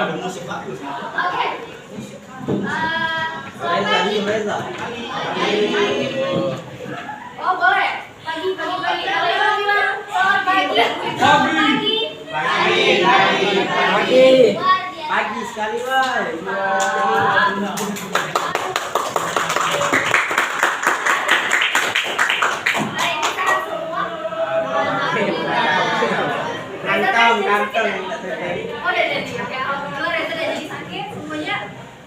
ada musik bagus. Oke. Reza. Oh boleh. Pagi. Selamat pagi. Pagi sekali, Boy. Kantong. Oh, udah jadi. Oke, alhamdulillah Reza udah jadi sakit. Semuanya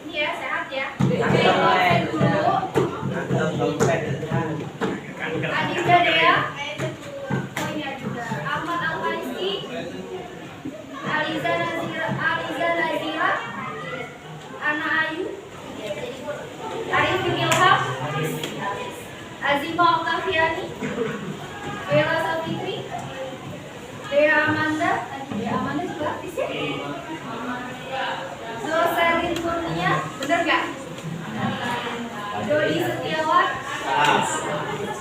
ini ya sehat ya. Adinda Dea. Oh ini juga. Ahmad Al-Faisi. Aliza Nazira. Ana Ayu. Arifin Ilham. Azima Oktaviani. Bella Sapitri. Dea Amanda juga artis ya? Zoselin Kurnia, bener gak? Dodi Setiawan,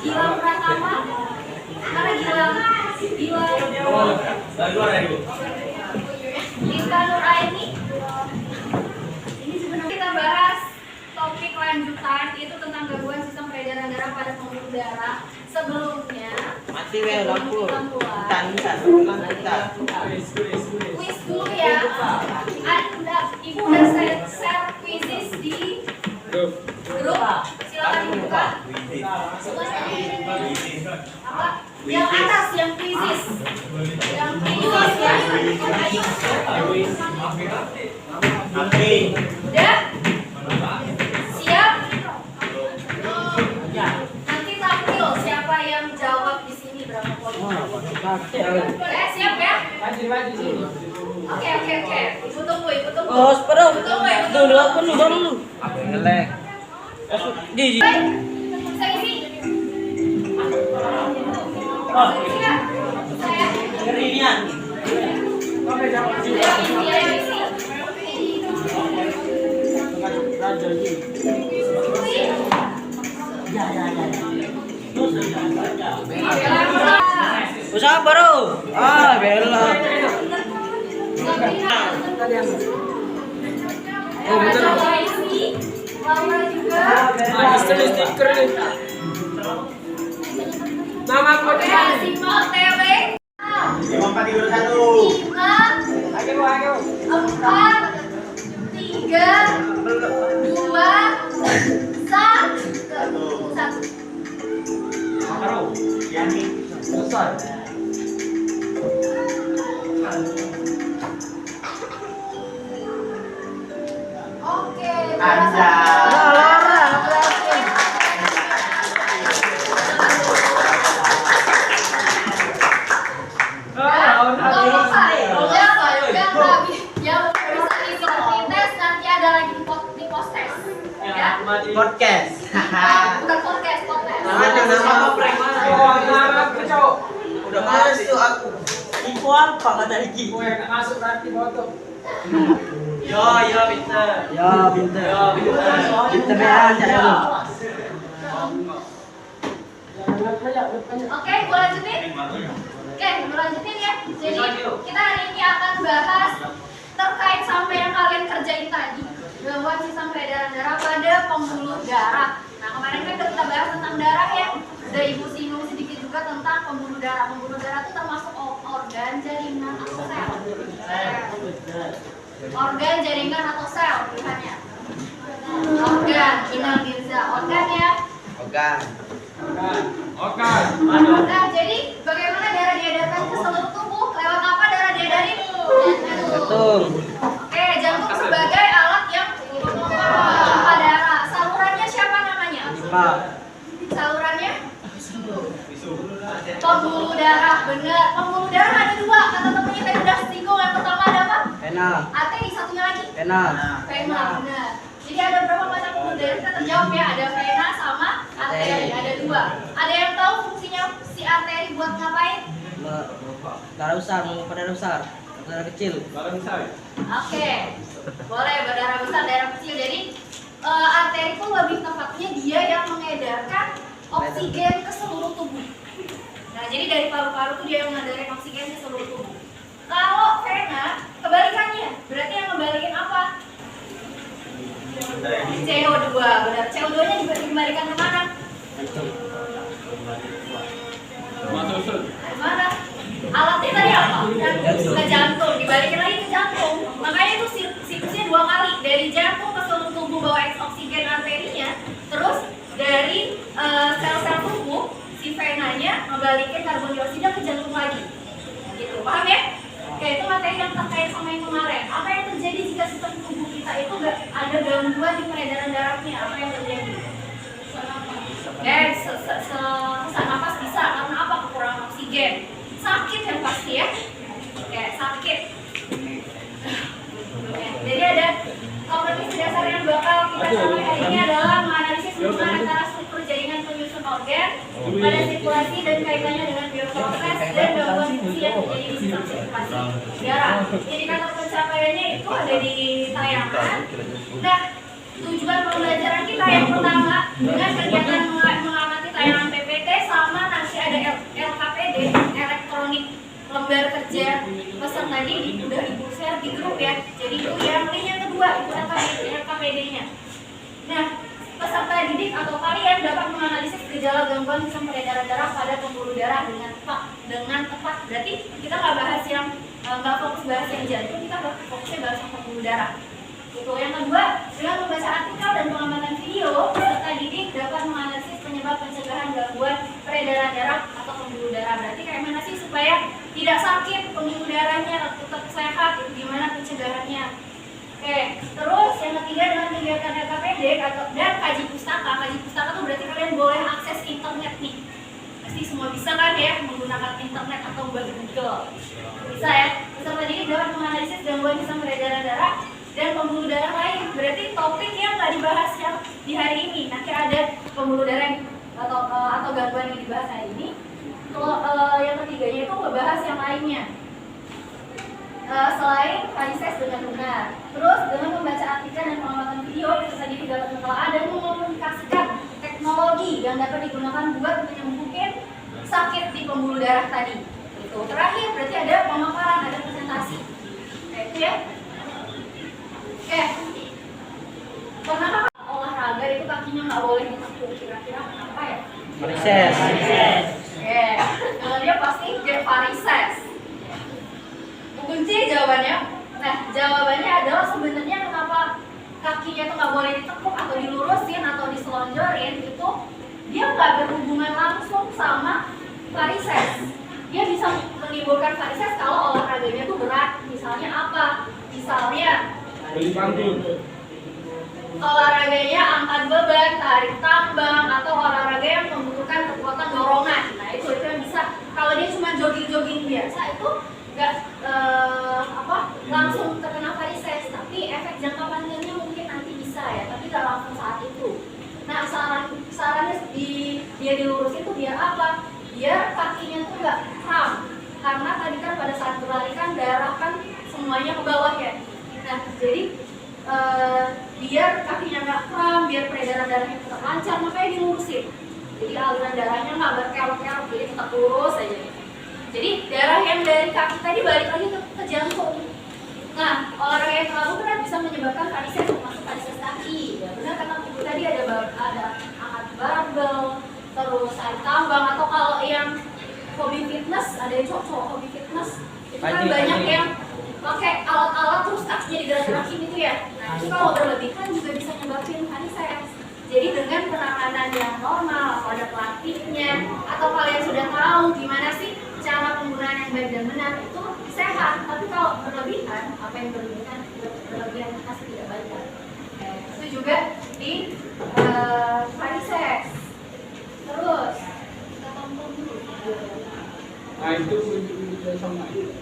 Gilang Pratama, mana Gilang? Lita Nur Aini. Ini sebenarnya kita bahas topik lanjutan, itu tentang gangguan sistem peredaran darah pada pembuluh darah. Sebelumnya Mati lampu. Kuis dulu ya. Ibu udah share kuisis di grup. Silakan dibuka. Apa? Yang atas yang kuisis. Yang kuisis ya. Udah? Siap? Nanti tampil siapa yang jawab di sini berapa poin. Siap ya? Oke. Ibu tunggu. Oh, separuh. Dulu aku dulu. Apa ngelek? Di. Bisa isi. Oh, Siap. Saya. Kerinian. Usaha baru. Bella. Oh betul. Laura juga. Stiker nih. Nama kodenya Sima TW. 5431. 5, 4, 3, 2, 1. Taruh. Yani. Besar. Oke. Anja. Yang bisa ikuti tes nanti ada lagi di post tes. Ya. podcast. Bukan podcast. Nama udah masuk aku. Info apa kata Iki? Masuk berarti foto. Yo, pinter. Pinter ya, jangan. Oke, gue lanjutin. Ya. Jadi kita hari ini akan bahas terkait sama yang kalian kerjain tadi, gangguan sistem peredaran darah pada pembuluh darah. Nah kemarin kan kita bahas tentang darah ya. Udah Ibu singgung sedikit juga tentang pembuluh darah. Pembuluh darah itu termasuk organ, jaringan atau sel. Organ, jaringan atau sel pilihannya. Organ, Inal Mirza. Organ ya. Organ. Jadi bagaimana darah diedarkan ke seluruh tubuh? Lewat apa darah diedarin? Jantung. Oke, jantung sebagai alat yang memompa darah. Salurannya siapa namanya? Salurannya? Pembuluh darah, benar. Pembuluh darah ada dua. Kata temennya tadi udah singgung. Yang pertama ada apa? Vena. Arteri, satunya lagi? Vena. Vena, benar. Jadi ada berapa macam pembuluh darah? Kita terjawab ya. Ada vena sama arteri. Ada dua. Ada yang tahu fungsinya si arteri buat ngapain? Darah besar, mengumpat darah besar. Darah kecil. Oke. Boleh, berdarah besar, darah kecil. Jadi arteri itu lebih tepatnya dia yang mengedarkan oksigen ke seluruh tubuh. Nah, jadi dari paru-paru itu dia yang mengedarkan oksigen ke seluruh tubuh. Kalau vena kebalikannya, berarti yang ngebalikin ke jantung, dibalikin lagi ke jantung. Makanya itu siklusnya 2 kali, dari jantung ke seluruh tubuh bawa oksigen arterinya, terus dari sel-sel tubuh si venanya ngebalikin karbon dioksida ke jantung lagi. Gitu, paham ya? Oke, itu materi yang terkait sama yang kemarin. Apa yang terjadi jika sistem tubuh kita itu gak ada gangguan di peredaran darahnya? Apa yang terjadi? Sesak nafas bisa karena apa? Kekurangan oksigen. Sakit yang pasti ya. Oke, sakit. Jadi ada kompetensi dasar yang bakal kita sampai hari ini adalah menganalisis hubungan antara struktur jaringan penyusun organ pada sirkulasi dan kaitannya dengan bioproses dan gangguan fungsi yang terjadi di sistem sirkulasi darah. Indikator pencapaiannya itu ada di tayangan. Nah, tujuan pembelajaran kita yang pertama dengan kegiatan mengamati tayangan PPT sama nanti ada LKPD, elektronik lembar kerja peserta didik udah ibu share di grup ya. Jadi itu yang link yang kedua itu LKPD-nya. Nah, peserta didik atau kalian dapat menganalisis gejala gangguan sistem peredaran darah pada pembuluh darah dengan tepat. Berarti kita nggak bahas yang nggak fokus bahas yang jantung, kita fokusnya bahas yang pembuluh darah. Itu yang kedua, dengan membaca artikel dan pengamatan video, peserta didik dapat menganalisis penyebab pencegahan gangguan peredaran darah atau pembuluh darah. Berarti kayak mana sih supaya tidak sakit pembuluh darahnya, tetap sehat, itu gimana pencegahannya. Oke, terus yang ketiga dengan kegiatan LKPD dan kaji pustaka. Kaji pustaka itu berarti kalian boleh akses internet nih. Pasti semua bisa kan ya menggunakan internet atau Google. Bisa ya. Peserta didik dapat menganalisis gangguan sistem peredaran darah dan pembuluh darah lain. Berarti topik yang nggak dibahas yang di hari ini. Nanti ada pembuluh darah atau gangguan yang dibahas hari ini. Kalau yang ketiganya itu ngebahas yang lainnya. Selain varises dengan benar, terus dengan membaca artikel dan pengamatan video, peserta didik dapat menelaah dan mengomunikasikan teknologi yang dapat digunakan buat menyembuhkan sakit di pembuluh darah tadi. Itu terakhir berarti ada pemaparan, ada presentasi. Kayak itu ya. Kenapa olahraga itu kakinya nggak boleh ditekuk? Kira-kira kenapa ya? Varises. Dia pasti dia varises. Kunci jawabannya. Nah, jawabannya adalah sebenarnya kenapa kakinya itu nggak boleh ditekuk atau dilurusin atau diselonjorin itu dia nggak berhubungan langsung sama varises. Dia bisa menimbulkan varises kalau olahraganya itu berat. Misalnya apa? Misalnya olahraganya angkat beban, tarik tambang, atau olahraga yang membutuhkan kekuatan dorongan. Nah itu yang bisa. Kalau dia cuma jogging-jogging biasa itu nggak langsung terkena varises, tapi efek jangka panjangnya mungkin nanti bisa ya, tapi nggak langsung saat itu. Nah sarannya dia dilurus itu biar apa? Biar kakinya tuh nggak kram, karena tadi kan pada saat berlari kan darah kan semuanya ke bawah ya. Nah jadi biar kakinya nggak kram, biar peredaran darahnya tetap lancar, makanya dilurusin. Jadi aliran darahnya nggak berkelok-kelok, jadi tetap lurus aja. Jadi darah yang dari kaki tadi balik lagi ke jantung. Nah, olahraga yang terlalu berat bisa menyebabkan varises, termasuk varises kaki. Ya benar kata ibu tadi ada angkat barbel, terus tarik tambang, atau kalau yang hobi fitness, ada yang cowok hobi fitness, itu kan banyak yang pakai alat-alat terus kakinya digerak-gerakin itu ya. Nah itu kalau berlebihan juga bisa menyebabkan varises. Jadi dengan penanganan yang normal, atau ada pelatihnya, atau kalian sudah tahu gimana sih cara penggunaan yang baik dan benar itu sehat. Tapi kalau berlebihan, apa yang berlebihan pasti tidak baik. Itu juga di varises. Terus kita tonton dulu. Nah itu sama itu.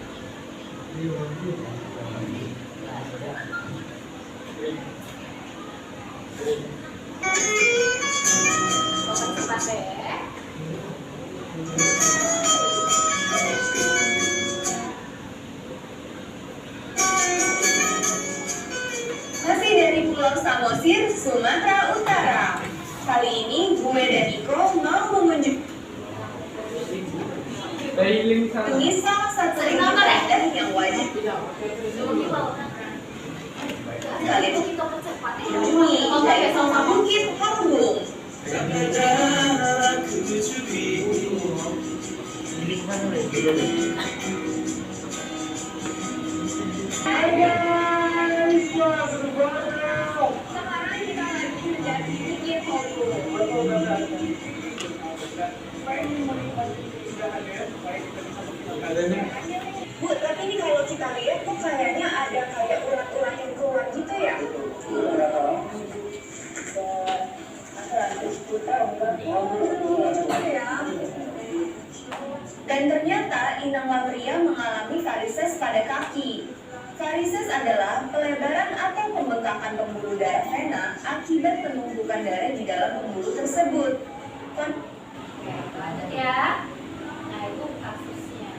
Masih dari Pulau Samosir, Sumatera Utara. Kali ini gue dan Iko mau mengunjungi salah satu ibadah yang wajib kali ini dari Sama Bukit Hambung. akan pembuluh darah vena akibat penumpukan darah di dalam pembuluh tersebut. Oke, lanjut ya. Nah, itu kasusnya.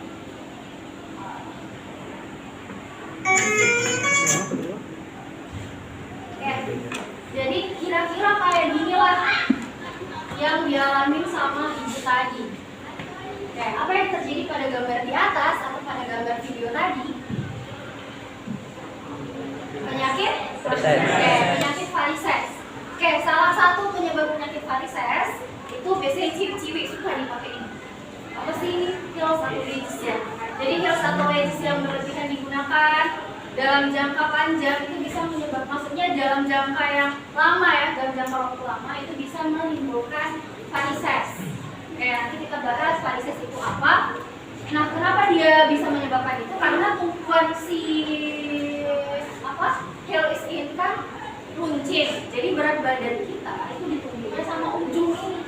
Oke, jadi kira-kira kayak gini lah yang dialami sama ibu tadi. Oke, apa yang terjadi pada gambar di atas atau pada gambar video tadi? Penyakit? Oke, penyakit varises. Oke, salah satu penyebab penyakit varises itu biasanya ciwi-ciwi suka dipakai ini. Apa sih ini? Hilosatoritis ya. Jadi hilosatoritis yang berlebihan digunakan dalam jangka panjang itu bisa menyebabkan, maksudnya dalam jangka yang lama ya, dalam jangka waktu lama itu bisa menimbulkan varises. Oke, nanti kita bahas varises itu apa. Nah, kenapa dia bisa menyebabkan itu? Karena tumpuan si heels ini kan runcing. Jadi berat badan kita itu ditumbuhnya sama ujung ini.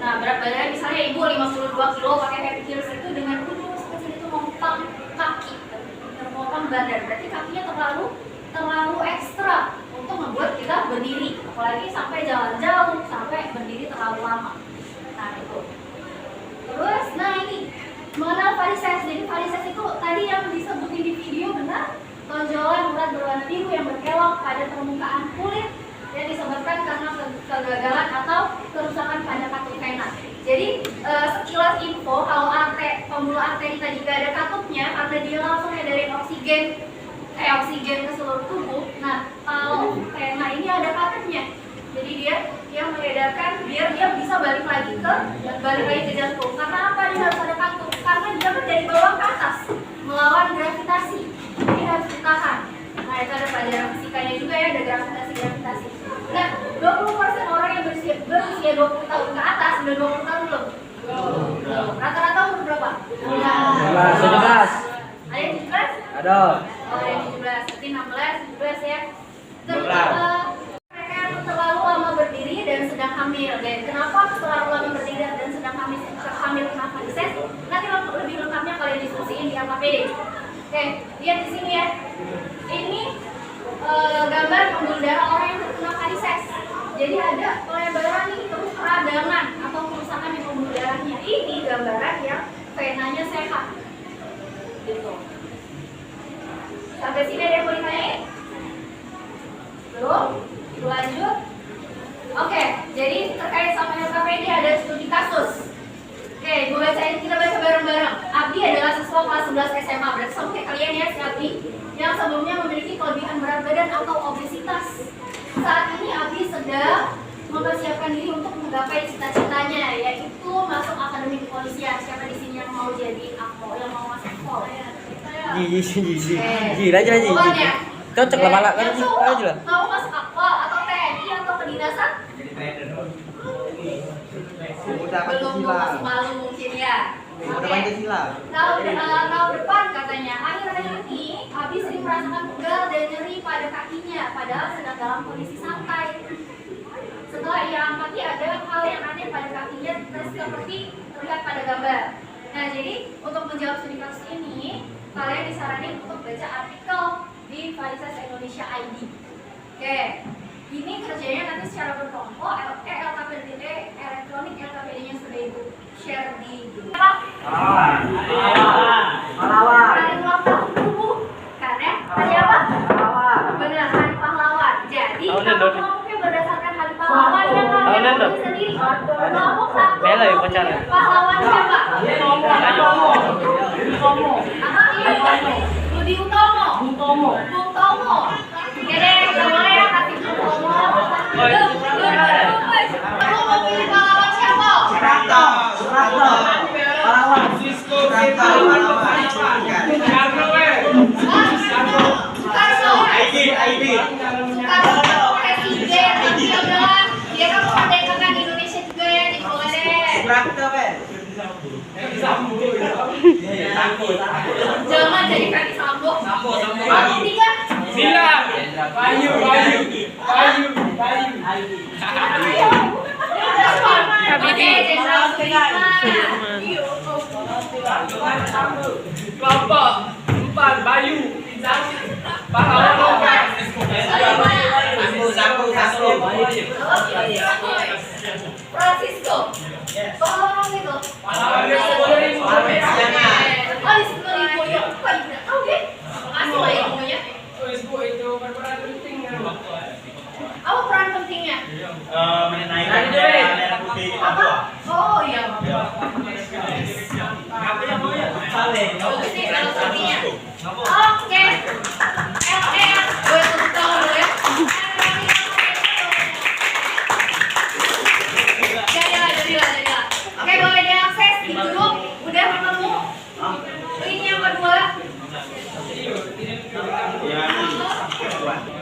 Nah, berat badannya misalnya ibu 52 kilo pakai heavy heels itu dengan ujung sekecil itu mengepang kaki, terpotong badan. Berarti kakinya terlalu ekstra untuk membuat kita berdiri, apalagi sampai jalan jauh, sampai berdiri terlalu lama. Nah, itu. Terus, nah ini mengenal varises. Jadi varises itu tadi yang disebutin di video benar, tonjolan urat berwarna biru yang berkelok pada permukaan kulit yang disebabkan karena kegagalan atau kerusakan pada katup vena. Jadi sekilas info, kalau pembuluh arteri tadi gak ada katupnya karena dia langsung ngedarin oksigen ke seluruh tubuh. Nah, kalau vena ini ada katupnya, jadi dia mengedarkan biar dia bisa balik lagi ke jantung. Karena apa dia harus ada katup? Karena dia kan dari bawah ke atas melawan gravitasi, jadi harus ditahan. Nah, itu ada pelajaran fisikanya juga ya, ada gravitasi. Nah, 20% orang yang berusia 20 tahun ke atas, udah 20 tahun belum? Rata-rata umur berapa? 17. Ada yang 17? Ada. Oh, ada yang 17, berarti 16, 17 ya. Terus mereka yang terlalu lama berdiri dan sedang hamil. Dan kenapa terlalu lama berdiri dan sedang hamil kenapa varises? Nanti lebih lengkapnya kalian diskusiin di LKPD. Oke, lihat di sini ya. Ini gambar pembuluh darah orang yang terkena varises. Jadi ada pelebaran nih, terus peradangan atau kerusakan di pembuluh darahnya. Ini gambaran yang venanya sehat. Gitu. Sampai sini ada yang mau ditanyain? Belum? Lanjut. Oke, jadi terkait sama LKPD ada studi kasus. Oke, kita baca bareng-bareng. Abdi adalah siswa kelas 11 SMA. Berarti sama kayak kalian ya, si Abdi, yang sebelumnya memiliki kelebihan berat badan atau obesitas. Saat ini Abdi sedang mempersiapkan diri untuk menggapai cita-citanya, yaitu masuk akademi kepolisian. Siapa di sini yang mau jadi akpol, yang mau masuk akpol? Aja. Cocok lah malah kan aja lah. Mau masuk akpol atau TNI atau kedinasan? Belum masih malu mungkin ya. Tahun depan katanya. Akhir-akhir ini Abi sering merasakan pegal dan nyeri pada kakinya, padahal sedang dalam kondisi santai. Setelah ia amati ada hal yang aneh pada kakinya seperti terlihat pada gambar. Nah, jadi untuk menjawab studi kasus ini, kalian disaranin untuk baca artikel di Varises Indonesia ID. Oke, ini kerjanya nanti secara berkelompok. LKPD elektronik, LKPD-nya sudah ibu share di grup. Pahlawan. Hari ulang tubuh, kan ya? Hari apa? Benar, hari pahlawan. Jadi kelompoknya berdasarkan hari pahlawan yang kalian pilih sendiri. Kelompok satu. Pahlawan siapa? Apa dia? Budi Utomo. Bung Tomo. Oke deh, boleh ya kasih Bung Tomo. Kamu mau pilih pahlawan siapa? Soeharto. Pahlawan. Soekarno. Soekarno presiden. Tapi ya udahlah, dia kan memerdekakan Indonesia juga ya, jadi boleh deh. Jangan jadi Ferdi Sambo. Aku tiga. Bayu. Oke, Jenderal Sudirman. Kelompok 4 Bayu, pahlawan lokal. berperan penting ya. Apa peran pentingnya? Menaikkan merah putih kita tuh. Oh iya. Apa yang mau ya? Saling. Bagus nih filosofinya. Oke. Gue tutup tangan dulu ya. Jadilah. Oke, boleh diakses di grup. Udah ketemu. Ini yang kedua.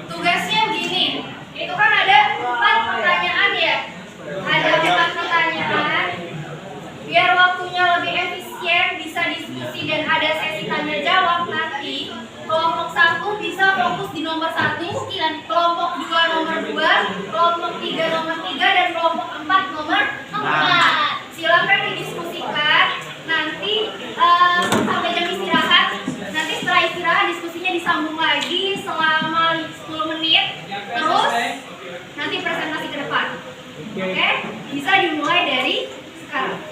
Tugasnya begini. Itu kan ada 4 pertanyaan ya. Ada 4 pertanyaan. Biar waktunya lebih efisien, bisa diskusi dan ada sesi tanya jawab nanti. Kelompok 1 bisa fokus di nomor 1, kelompok 2 nomor 2, kelompok 3 nomor 3, dan kelompok 4 nomor 4. Silakan didiskusikan. Nanti sampai jam istirahat. Nanti setelah istirahat diskusinya disambung lagi selama 10 menit. Terus nanti presentasi ke depan. Oke? Bisa dimulai dari sekarang.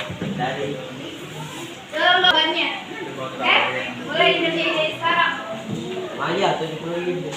Jawabannya. Oke? Mulai dari sekarang. Maya 70.000.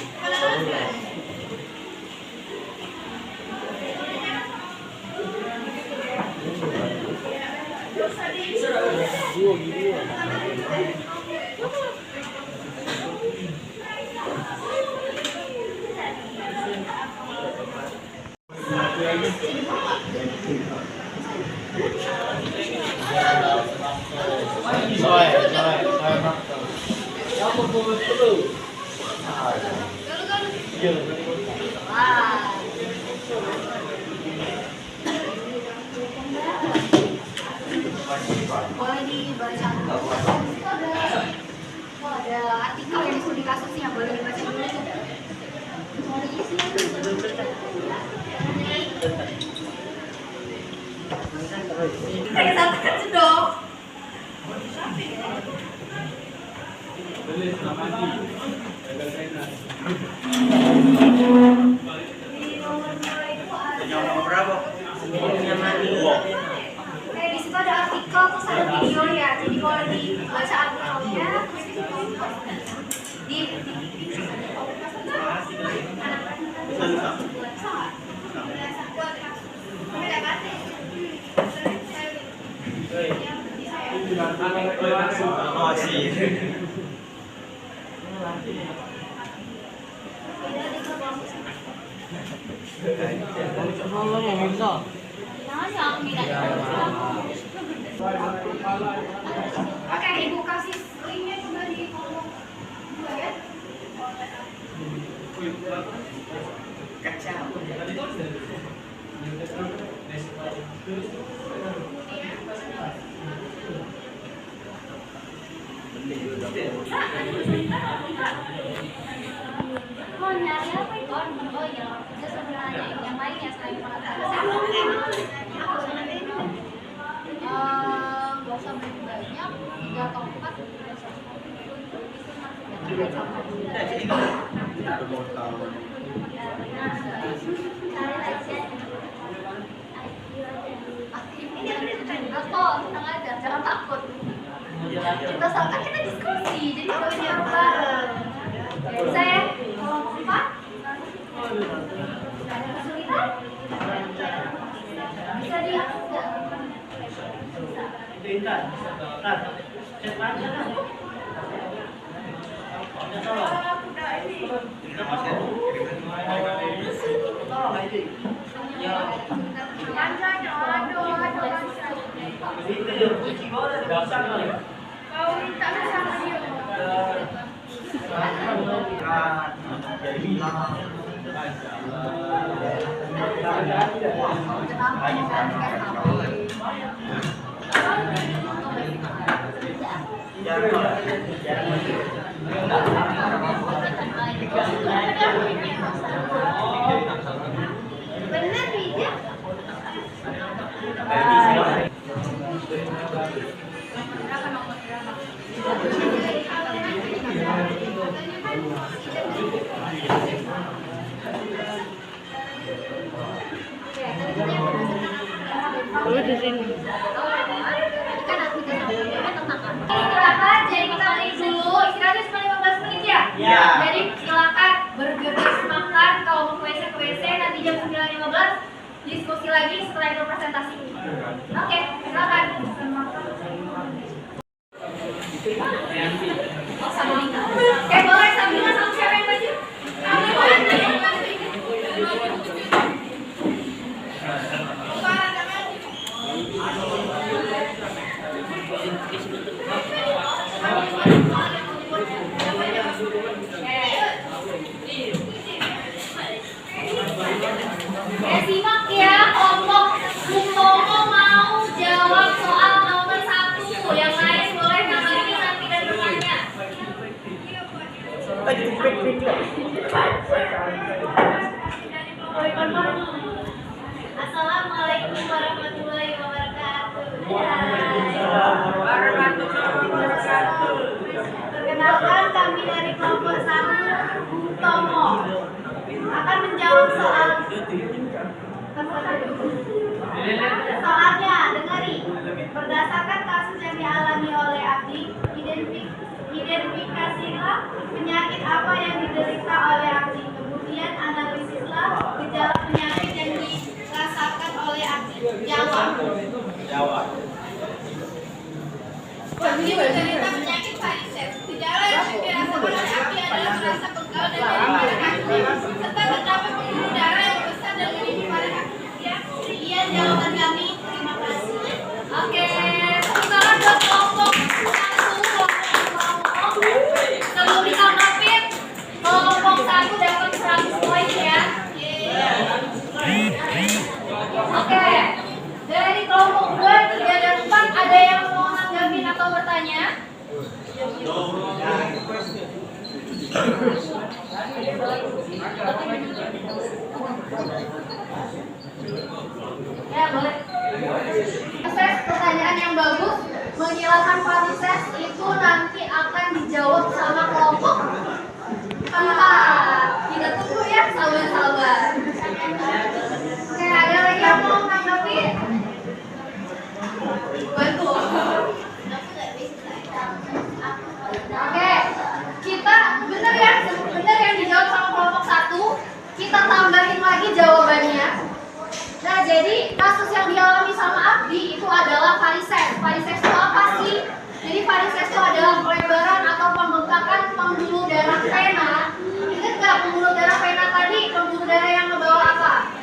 Boleh dibaca. Ada artikel yang studi kasusnya, boleh dibaca dulu tuh. Saya satu dong. Nomor berapa? Di situ ada artikel terus ada video ya. Jadi kalau dibaca artikelnya di Oh sih. Oke, Ibu kasih linknya juga di kolom 2 ya. Kacau. Mau nyari apa itu? Oh iya, itu sebenarnya yang lainnya selain pengetahuan. Gak usah banyak, 3 atau 4. Tenang aja, jangan takut. Kita diskusi, jadi boleh jawab bareng. Bisa ya? Kelompok 4? Ada kesulitan? Bisa diakses nggak? Kau minta sama dia. Jadi bilang. Benar Widya? Berapa nomor drama? Di sini. Istirahat, jadi kita break dulu. Istirahatnya cuma 15 menit ya? Iya. Jadi silakan bergerak diskusi lagi setelah itu presentasi. Oke, silakan. Oke, boleh sambil sama siapa yang maju? Simak ya, kelompok Sutomo mau jawab soal nomor 1. Yang lain boleh namanya nanti dan bertanya. Assalamualaikum warahmatullahi wabarakatuh. Perkenalkan, kami dari kelompok 1 Tomo akan menjawab soal. Soalnya, dengari. Berdasarkan kasus yang dialami oleh Abdi, identifikasilah penyakit apa yang diderita oleh Abdi. Kemudian analisislah gejala penyakit yang dirasakan oleh Abdi. Jawab. Abdi menderita penyakit varises. Gejala yang dirasakan oleh Abdi adalah merasa pegal dan nyeri pada kaki, serta terdapat pembuluh darah yang besar dan menyeri pada kaki. Sekian jawaban kami. Terima kasih. Oke, sementara buat kelompok 1 sebelum ditanggapin, kelompok 1 dapat 100 poin ya. Oke, dari kelompok 2, 3, dan 4 ada yang mau nanggapin atau bertanya? Ya, boleh. Proses pertanyaan yang bagus, menghilangkan varises itu nanti akan dijawab sama kelompok 4. Kita tunggu ya, sahabat-sahabat. Oke, ada lagi yang mau nanggapi? Bantu. Oke, kita bener yang dijawab sama kelompok 1. Kita tambahin lagi jawabannya. Nah, jadi kasus yang dialami sama Abdi itu adalah varises. Varises itu apa sih? Jadi varises itu adalah pelebaran atau pembengkakan pembuluh darah vena. Ingat nggak pembuluh darah vena tadi? Pembuluh darah yang ngebawa apa?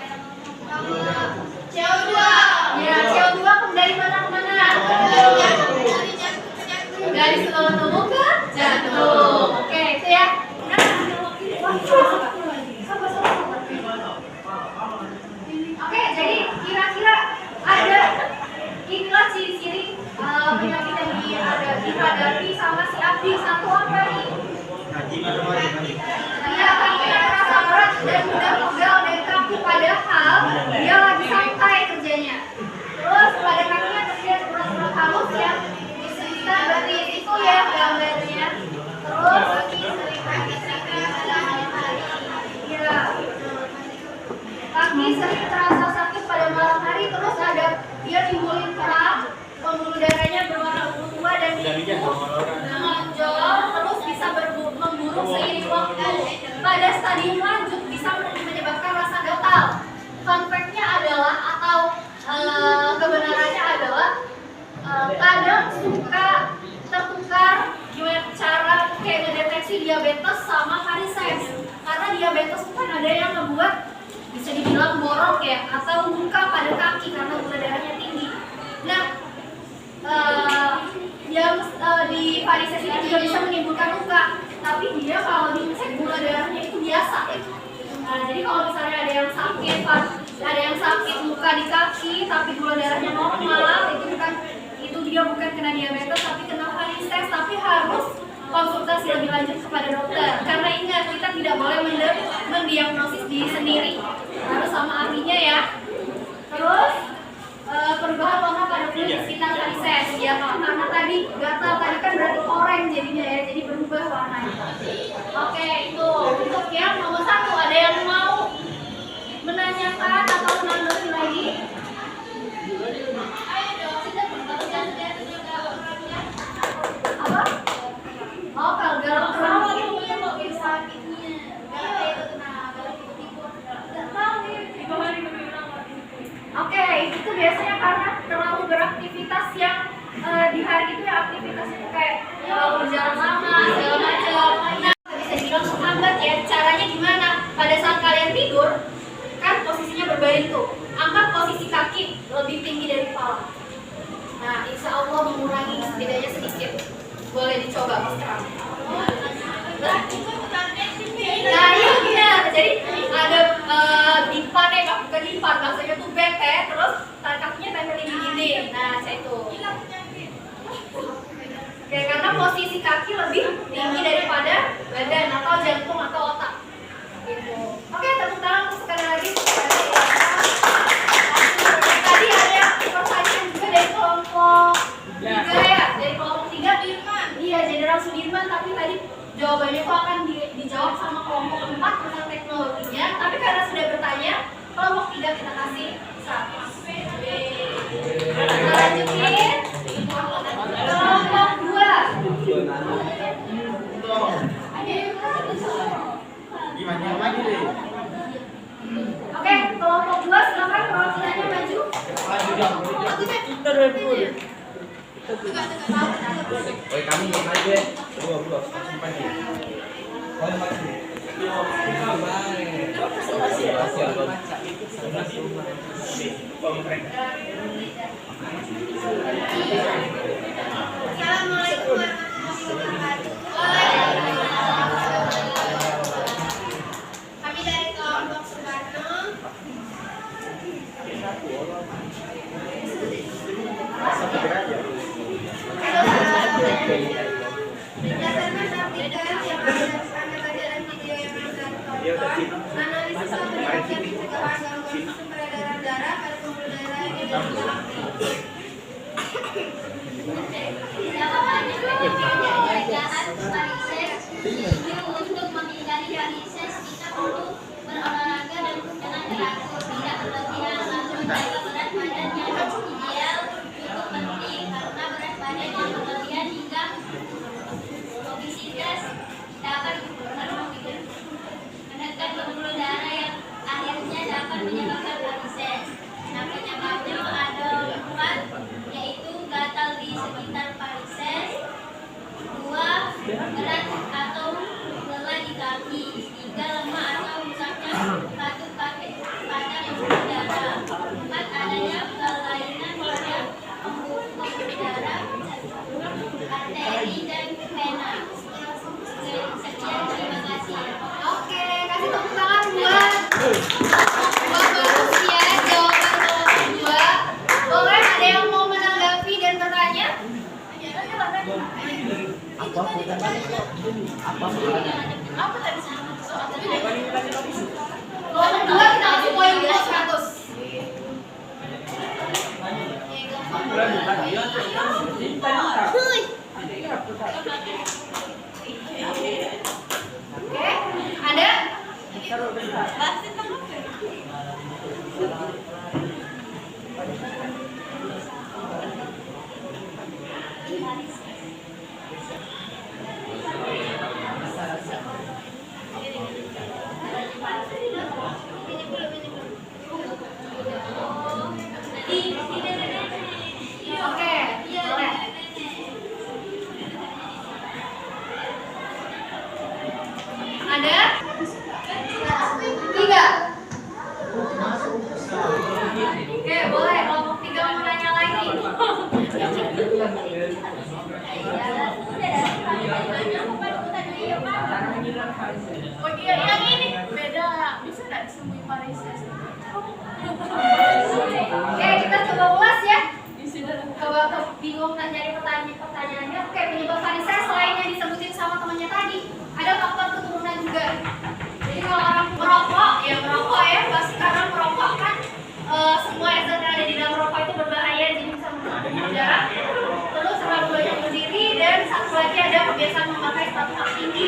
CO2. Ya, CO2 dari mana ke mana? Dari seluruh tubuh ke jantung. Oke, itu ya. Oke, jadi kira-kira ada inilah ciri-ciri penyakit yang dihadapi sama si Abdi. Satu apa nih? Dia kakinya terasa berat dan mudah pegal dari kaki, padahal dia lagi santai kerjanya. Terus pada kakinya terlihat urat-urat halus yang bisa berarti itu ya gambarnya. Terus kaki sering terasa sakit pada malam hari, terus ada dia timbulin kerak, pembuluh darahnya berwarna ungu tua dan menonjol, terus bisa memburuk seiring waktu. Pada stadium lanjut bisa menyebabkan rasa gatal. Fun fact-nya adalah atau kebenarannya adalah kadang suka tertukar gimana cara kayak ngedeteksi diabetes sama varises. Karena diabetes itu kan ada yang ngebuat bisa dibilang borok ya, atau luka pada kaki karena gula darahnya tinggi. Nah, yang di varises ini juga bisa menimbulkan luka, tapi dia kalau dicek gula darahnya itu biasa. Nah, jadi kalau misalnya ada yang sakit luka di kaki, tapi gula darahnya normal, itu dia bukan kena diabetes, tapi kena varises, tapi harus konsultasi lebih lanjut kepada dokter. Karena ingat, kita tidak boleh mendiagnosis diri sendiri, harus sama ahlinya ya. Terus perubahan warna pada kulit di sekitar varises ya, karena tadi gatal tadi kan berarti oranye jadinya ya, jadi berubah warnanya. Oke, itu untuk yang nomor 1. Ada yang mau menanyakan atau menanggapi lagi? Apa? Oh, kalau galau sakitnya. Galau itu kenapa? Enggak tahu nih. berjarak lama segala macam. Nah, bisa dibilang menghambat ya. Caranya gimana? Pada saat kalian tidur, kan posisinya berbaring tuh. Angkat posisi kaki lebih tinggi dari kepala. Nah, insya Allah mengurangi setidaknya sedikit. Boleh dicoba sekarang. Nah, iya. Jadi ada dipan ya, bukan dipan, maksudnya tuh bete, terus tangan kakinya tempelin di dinding. Nah, saya itu. Oke, karena posisi kaki lebih tinggi daripada badan atau jantung atau otak. Gitu. Oke, tepuk tangan untuk sekali lagi. Tadi ada pertanyaan juga dari kelompok 3 ya, dari kelompok 3 Iya, Jenderal Sudirman, tapi tadi jawabannya itu akan dijawab sama kelompok 4 tentang teknologinya. Tapi karena sudah bertanya, kelompok 3 kita kasih 1. Kita lanjutin. Kelompok 2. Gimana lagi deh? Oke, kelompok 2 silakan perwakilannya maju. Oke, kami yang aja. Dua. Simpan ya. Kalian maju. Assalamualaikum warahmatullahi wabarakatuh. Kami dari kelompok Sukarno. Berdasarkan artikel yang ada pada bagian video yang analisis penyebabkan pencegahan gangguan sistem peredaran darah pada pembuluh darah yang untuk menghindari varises kita perlu berolahraga dan dengan teratur, tidak berlebihan, lalu menjaga berat badan yang ideal cukup penting karena berat badan yang berlebihan hingga obesitas dapat menekan pembuluh darah yang akhirnya dapat menyebabkan varises. Nah, penyebabnya ada 4, yaitu gatal di sekitar varises, 2 berat atau lelah di kaki, 3 lemah atau rusaknya katup kaki pada pembuluh darah, 4 adanya kelainan pada pembuluh darah, arteri dan vena. Sekian, terima kasih. Oke, kasih tepuk tangan buat bagus ya jawaban kelompok 2. Boleh ada yang mau menanggapi dan bertanya? Apa tadi? Kelompok 2 kita kasih poin 100. Oke, ada? Oke, boleh. Ada? 3. Oke, boleh. Kelompok 3 mau nanya lagi. Oh iya, yang ini beda. Bisa nggak disembuhin varises? Oke, kita coba ulas ya. Coba bingung nyari pertanyaannya. Oke, penyebab varises selain yang disebutin sama temannya tadi, ada faktor keturunan juga. Jadi kalau orang merokok ya, pasti karena merokok kan semua zat yang ada di dalam rokok itu berbahaya, jadi bisa merusak pembuluh darah. Terus terlalu banyak berdiri, dan satu lagi ada kebiasaan memakai sepatu hak tinggi.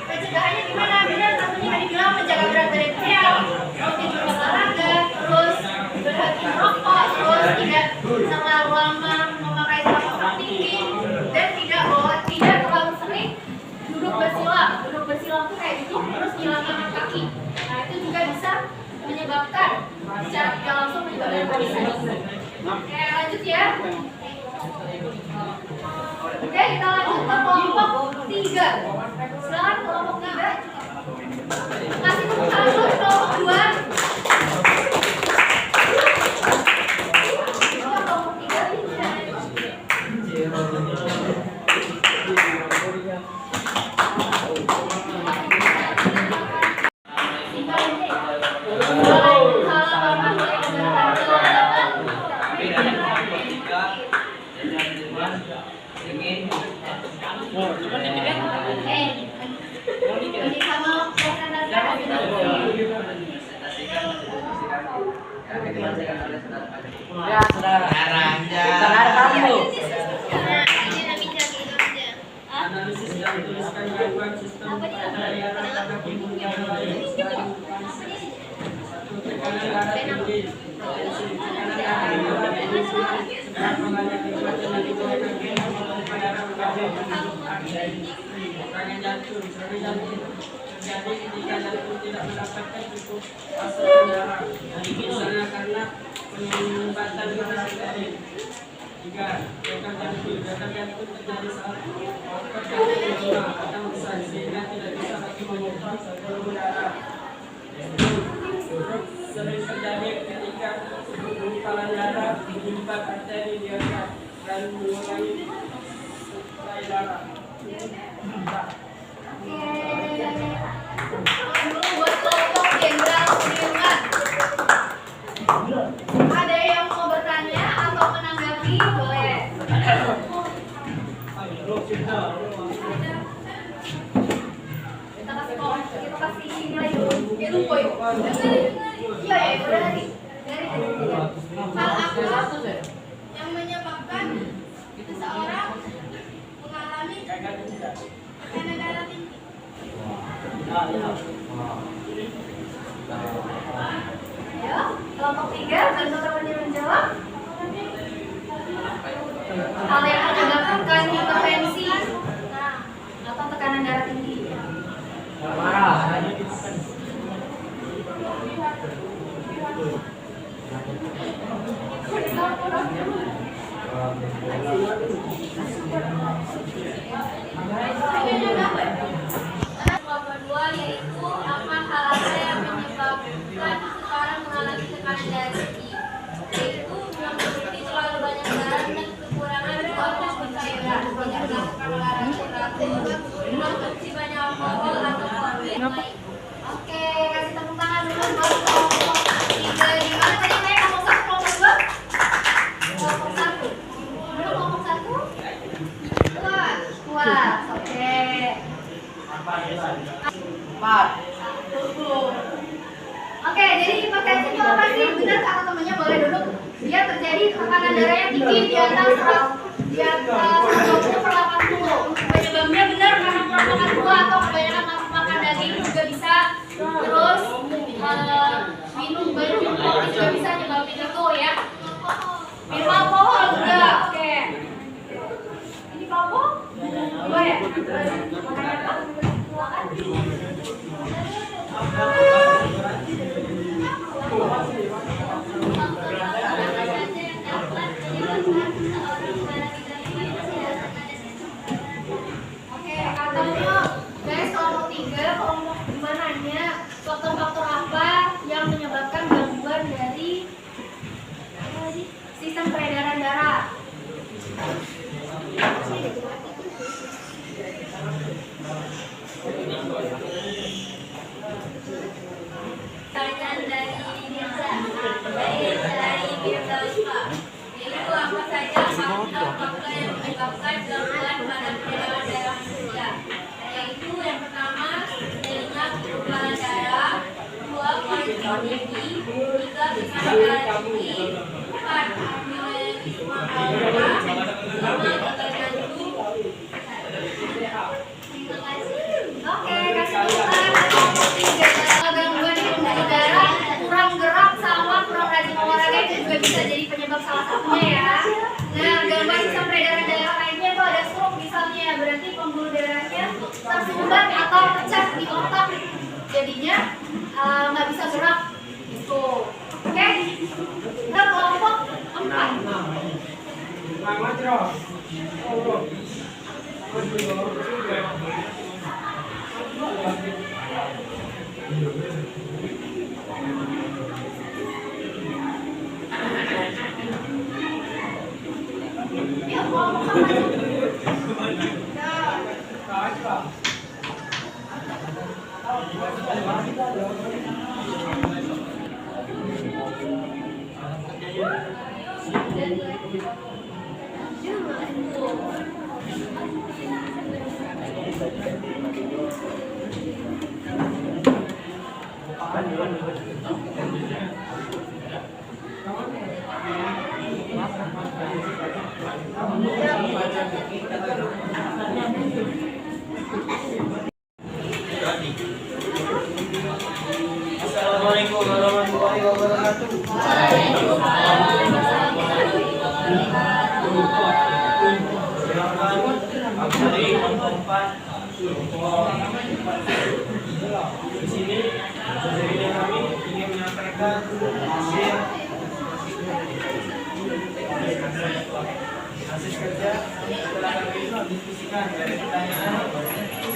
Pencegahannya gimana? Benar, tentunya tadi bilang menjaga berat badan ideal, rutin berolahraga, terus berhenti merokok, terus tidak terlalu lama memakai sepatu hak tinggi, dan tidak terlalu sering duduk bersilang. Duduk bersilang tuh kayak gitu, terus ngilangin kaki. Nah, itu juga bisa menyebabkan secara tidak langsung menyebabkan varises. Oke, lanjut ya. Oke, Oke, kita lanjut ke kelompok 3. Silakan kelompok 3. Kasih tepuk tangan dulu di kelompok 2. Kelompok Ya, saudara. Saudara kamu. Analisis dan tuliskan diagram sistem dari arah pada kunjung yang lain. Satu, tekanan darah tinggi. Potensi tekanan darah tinggi sebab mengalir di bagian dari bawah kaki maupun pada rambut serangan jantung. Serangan jantung terjadi ketika jantung tidak mendapatkan cukup asupan darah, misalnya karena penyumbatan darah dari 3. Detak jantung terjadi saat otot jantung lemah atau besar sehingga tidak bisa lagi memompa seluruh darah. Sering terjadi ketika gumpalan darah menyumbat arteri diafragma dan mengurangi suplai darah. buat kelompok Jenderal Sudirman. Ada yang mau bertanya atau menanggapi? Boleh. Kita kasih nilai dulu. Ya lupa yuk. Iya ya, berarti dari hal apa yang menyebabkan seseorang mengalami tekanan darah tinggi. Ya, kelompok 3 dan teman-teman menjawab. Hal yang menyebabkan hipertensi atau tekanan darah tinggi. Kelompok 2 yaitu apa hal yang menyebabkan seseorang mengalami tekanan darah tinggi, yaitu mengonsumsi terlalu banyak darah dan kekurangan hormon cairan, tidak melakukan olahraga teratur, mengonsumsi banyak alkohol atau kafein. Oke, kasih tepuk tangan dulu buat kelompok 3. Di mana tadi saya kelompok 1, kelompok 2? Kelompok 1. Mana kelompok 1? Puas. Oke. 4. Oke, jadi hipertensi itu apa sih? Benar kata temannya, boleh duduk. Dia terjadi tekanan darahnya tinggi di atas 120/80. Penyebabnya benar karena kurang makan buah atau kebanyakan makan daging juga bisa. Terus minum banyak kopi juga bisa nyebabin itu ya. Minum alkohol juga. Oke. Ini kelompok 2 ya? Makan apa? Oke, katanya guys, kelompok 3, kelompok 2 nanya faktor-faktor apa yang menyebabkan gangguan dari sistem peredaran darah. Pertanyaan dari Birsa, yaitu apa saja faktor yang menyebabkan gangguan pada peredaran darah manusia? Yaitu yang pertama, terjadinya gumpalan darah, 2 kolesterol tinggi, 3 tekanan darah tinggi, 4 metabolisme alkohol, 5 gagal jantung. Oke, kasih tepuk tangan. 3 gangguan di pembuluh darah, kurang gerak sama kurang rajin olahraga itu juga bisa jadi penyebab salah satunya ya. Nah, gangguan sistem peredaran darah lainnya itu ada stroke misalnya, berarti pembuluh darahnya tersumbat atau pecah di otak, jadinya nggak bisa gerak gitu. Oke, kita kelompok 4. Assalamualaikum warahmatullahi wabarakatuh. Di sini dari kami ingin menyampaikan hasil kerja setelah kami diskusikan dari pertanyaan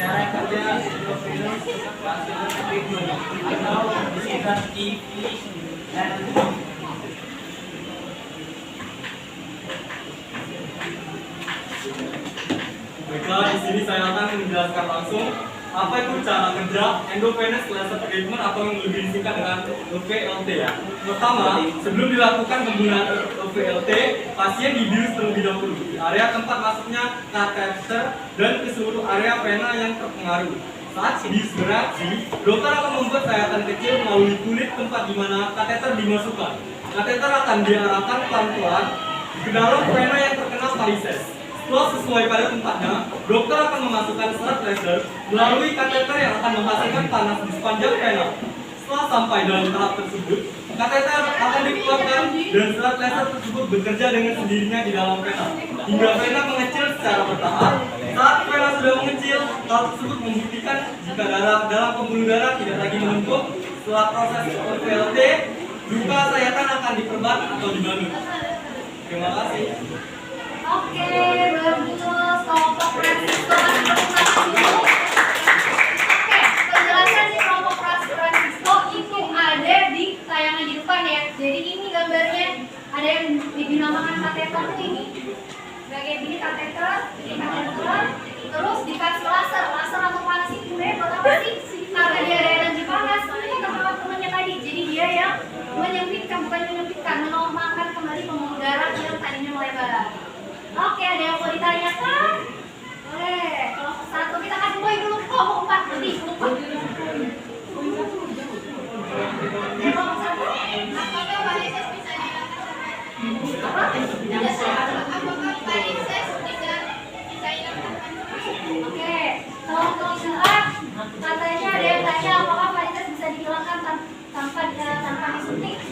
cara kerja film hasil treatment atau disingkat EPN. Baiklah, di sini saya akan menjelaskan langsung apa itu cara kerja endovenous laser treatment atau yang lebih disingkat dengan EVLT ya. Pertama, sebelum dilakukan penggunaan EVLT, pasien dibius terlebih dahulu di area tempat masuknya kateter dan ke seluruh area vena yang terpengaruh. Saat bius bereaksi, dokter akan membuat sayatan kecil melalui kulit tempat di mana kateter dimasukkan. Kateter akan diarahkan pelan-pelan ke dalam vena yang terkena varises. Setelah sesuai pada tempatnya, dokter akan memasukkan serat laser melalui kateter yang akan menghasilkan panas di sepanjang vena. Setelah sampai dalam tahap tersebut, kateter akan dikeluarkan dan serat laser tersebut bekerja dengan sendirinya di dalam vena hingga vena mengecil secara bertahap. Saat vena sudah mengecil, hal tersebut membuktikan jika darah dalam pembuluh darah tidak lagi menumpuk. Setelah proses EVLT, luka sayatan akan diperban atau dibalut. Terima kasih. Oke, bagus. Kelompok Francisco dulu. Oke, penjelasan di kelompok Francisco itu ada di tayangan di depan ya. Jadi ini gambarnya ada yang dinamakan kateter ini. Bagian ini kateter, terus dikasih laser atau panas itu buat apa sih? Karena dia ada energi panas, ini kata temannya tadi. Jadi dia yang menyempitkan, menormalkan kembali pembuluh darah yang tadinya melebar. Oke, ada yang mau ditanyakan? Boleh. Kelompok 1 kita kasih poin dulu. Kelompok 4 nanti lupa. Kelompok 1. Apakah varises bisa dilakukan? Apa? Apakah varises bisa dilakukan? Oke. Kelompok 2 katanya ada yang tanya apakah varises bisa dihilangkan tanpa disuntik?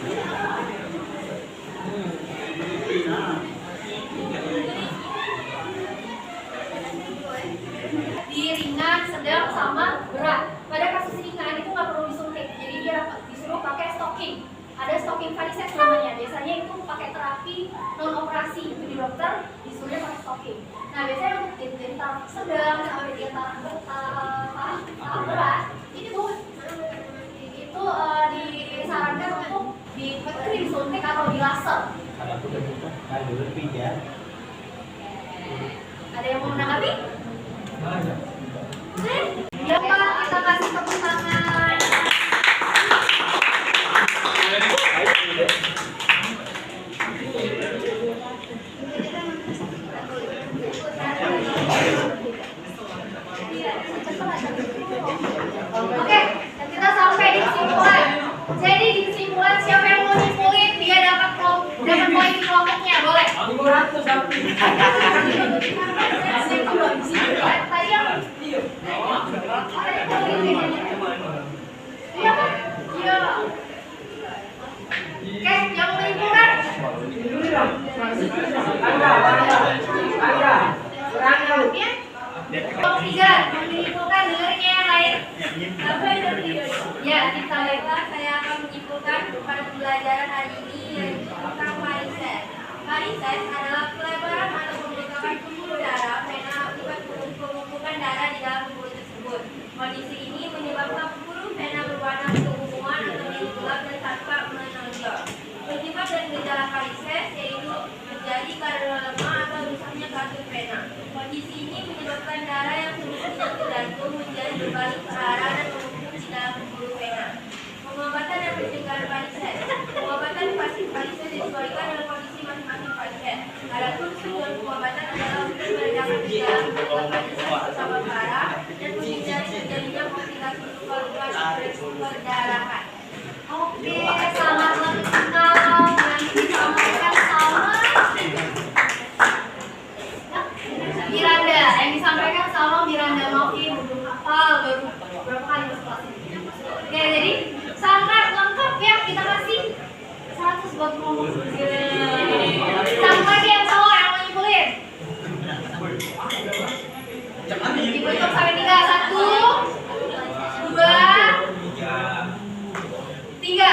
Di ringan, sedang, sama berat. Pada kasus ringan itu nggak perlu disuntik, jadi dia disuruh pakai stocking. Ada stocking varises namanya. Biasanya itu pakai terapi non operasi itu di dokter disuruh pakai stocking. Nah biasanya untuk di tahap sedang sampai di tahap berat itu disarankan untuk disuntik atau di laser. Ada yang mau menanggapi? Ya Pak, kita kasih tepuk tangan. Oke, dan kita sampai di kesimpulan. Jadi di kesimpulan siapa yang mau nyimpulin dia dapat poin di kelompoknya, boleh? Tadi yang iya kan? Iya. Oke, yang menyimpulkan? Kelompok 3 menyimpulkan, dengerin yang lain. Ya, kita baiklah, saya akan menyimpulkan pada pembelajaran hari ini tentang varises. Varises adalah pelebaran atau pembengkakan pembuluh darah vena akibat dalam buku tersebut. Kondisi ini menyebabkan pembuluh vena berwarna keunguan atau biru gelap dan tanpa menonjol. Penyebab dan gejala varises yaitu menjadi karena lemah atau rusaknya kartu vena. Kondisi ini menyebabkan darah yang semestinya ke jantung menjadi berbalik ke arah dan menumpuk di dalam pembuluh vena. Pengobatan dan pencegahan varises. Pengobatan varises disesuaikan dengan kondisi masing-masing varises. Adapun tujuan pengobatan adalah untuk meredakan gejala varises bersama parah dan menghindari terjadinya komplikasi luka-luka perdarahan. Oke, sangat lengkap yang disampaikan sama Miranda. Yang disampaikan sama Miranda. Maaf ya, belum hafal, baru berapa kali masuk kelas ini. Oke, jadi sangat lengkap ya, kita kasih 100 buat ngomong. Sampai yang salah yang mau nyimpulin. Dihitung sampai 3, 1, 2, 3.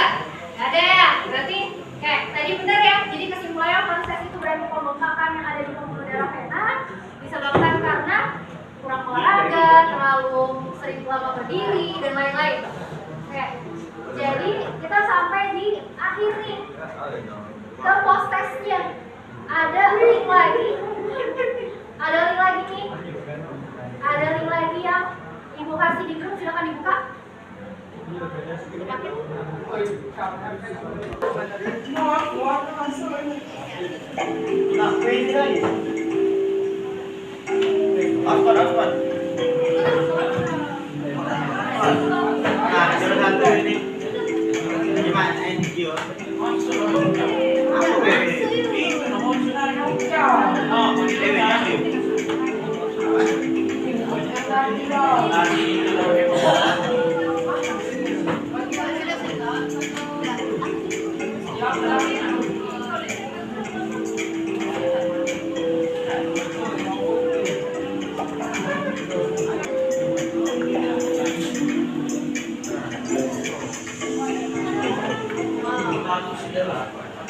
Ada ya? Berarti oke, tadi benar ya. Jadi kesimpulannya proses itu berarti pembengkakan yang ada di pembuluh darah vena disebabkan karena kurang olahraga, terlalu sering lama berdiri dan lain-lain. Oke. Jadi kita sampai di akhir nih. Ke post testnya. Ada link lagi. Ada link lagi nih. Ada link lagi yang Ibu kasih di grup, silakan dibuka. Aspan. Nah, jalan satu ini. Gimana NGO? Aku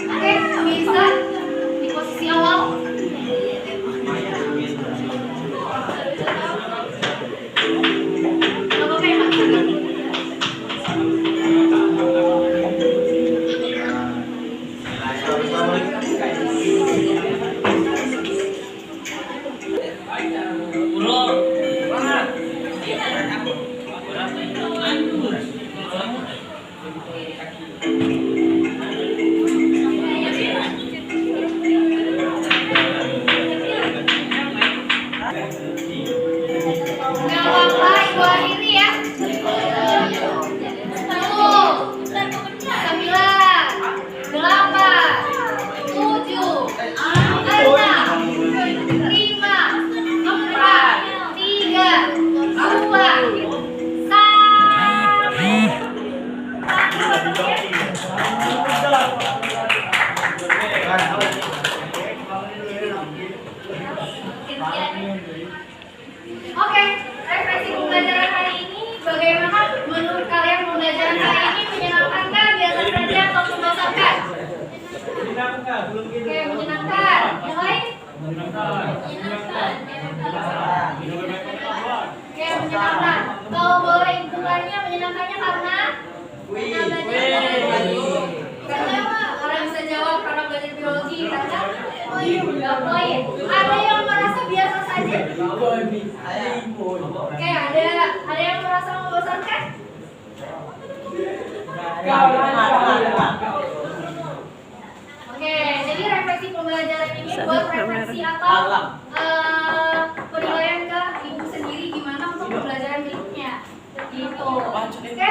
Oke, bisa di posisi awal. Oke, refleksi pembelajaran hari ini bagaimana menurut kalian pembelajaran hari ini menyenangkan, biasa saja atau membosankan? Oke, menyenangkan. Yang lain? Oke, menyenangkan. Kalau boleh hitungannya menyenangkannya karena Orang bisa jawab karena belajar biologi karena ada yang merasa biasa saja. Oke, ada yang merasa membosankan? Oke, jadi refleksi pembelajaran ini buat refleksi atau penilaian ke ibu sendiri gimana untuk pembelajaran berikutnya. Gitu. Oke.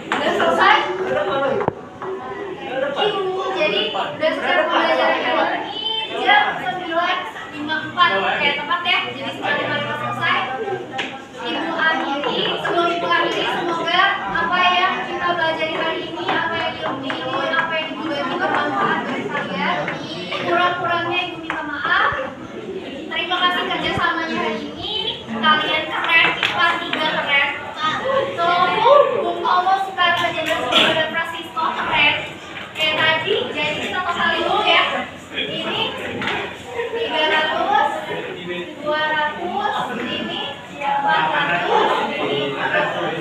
Udah selesai? Jadi udah selesai pembelajaran hari ini jam 9.54. Oke, tepat ya. Jadi 9.55 selesai. Ibu akhiri, sebelum ibu akhiri semoga apa yang kita pelajari hari ini, apa yang diilmu ini, apa yang ibu bagi bermanfaat bagi kalian. Kurang-kurangnya ibu minta maaf.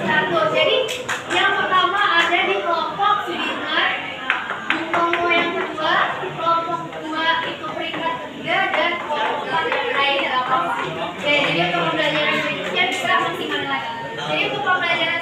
Satu. Jadi yang pertama ada di kelompok Sudirman, Bung Tomo yang kedua, kelompok 2 itu peringkat ketiga, dan kelompok 4 yang terakhir apa? Oke, jadi untuk pembelajaran berikutnya bisa maksimal lagi. Jadi untuk pembelajaran